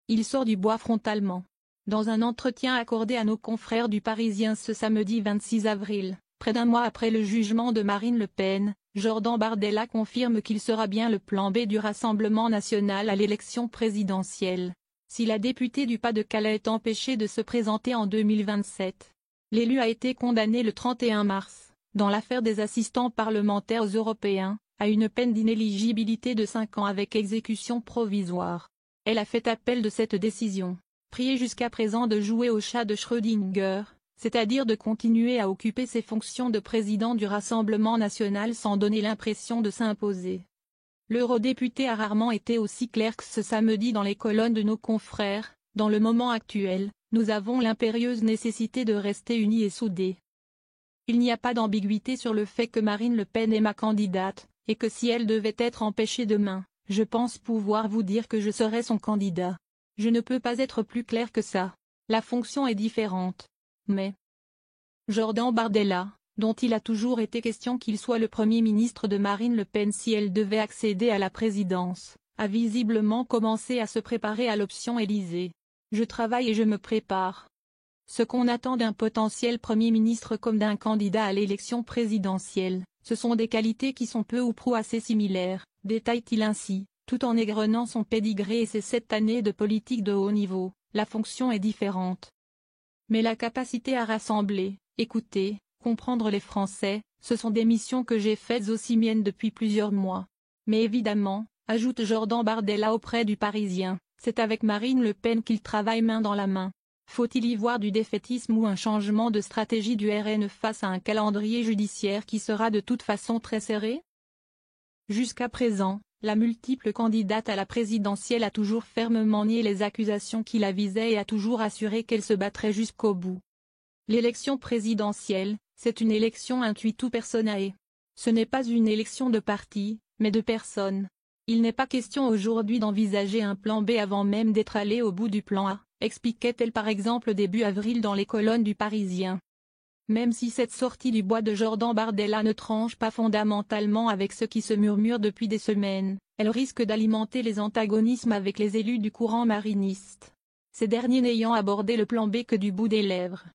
Il sort du bois frontalement. Dans un entretien accordé à nos confrères du Parisien ce samedi 26 avril, près d'un mois après le jugement de Marine Le Pen, Jordan Bardella confirme qu'il sera bien le plan B du Rassemblement national à l'élection présidentielle, si la députée du Pas-de-Calais est empêchée de se présenter en 2027. L'élu a été condamné le 31 mars, dans l'affaire des assistants parlementaires européens, à une peine d'inéligibilité de 5 ans avec exécution provisoire. Elle a fait appel de cette décision, priée jusqu'à présent de jouer au chat de Schrödinger, c'est-à-dire de continuer à occuper ses fonctions de président du Rassemblement national sans donner l'impression de s'imposer. L'eurodéputé a rarement été aussi clair que ce samedi dans les colonnes de nos confrères. Dans le moment actuel, nous avons l'impérieuse nécessité de rester unis et soudés. Il n'y a pas d'ambiguïté sur le fait que Marine Le Pen est ma candidate, et que si elle devait être empêchée demain, je pense pouvoir vous dire que je serai son candidat. Je ne peux pas être plus clair que ça. La fonction est différente. Mais Jordan Bardella, dont il a toujours été question qu'il soit le Premier ministre de Marine Le Pen si elle devait accéder à la présidence, a visiblement commencé à se préparer à l'option Élysée. Je travaille et je me prépare. Ce qu'on attend d'un potentiel Premier ministre comme d'un candidat à l'élection présidentielle, ce sont des qualités qui sont peu ou prou assez similaires, détaille-t-il ainsi, tout en égrenant son pédigré et ses 7 années de politique de haut niveau. La fonction est différente. Mais la capacité à rassembler, écouter, comprendre les Français, ce sont des missions que j'ai faites aussi miennes depuis plusieurs mois. Mais évidemment, ajoute Jordan Bardella auprès du Parisien, c'est avec Marine Le Pen qu'il travaille main dans la main. Faut-il y voir du défaitisme ou un changement de stratégie du RN face à un calendrier judiciaire qui sera de toute façon très serré? Jusqu'à présent, la multiple candidate à la présidentielle a toujours fermement nié les accusations qui la visaient et a toujours assuré qu'elle se battrait jusqu'au bout. L'élection présidentielle, c'est une élection intuitu personae. Ce n'est pas une élection de parti, mais de personnes. Il n'est pas question aujourd'hui d'envisager un plan B avant même d'être allé au bout du plan A, expliquait-elle par exemple début avril dans les colonnes du Parisien. Même si cette sortie du bois de Jordan Bardella ne tranche pas fondamentalement avec ce qui se murmure depuis des semaines, elle risque d'alimenter les antagonismes avec les élus du courant mariniste. Ces derniers n'ayant abordé le plan B que du bout des lèvres.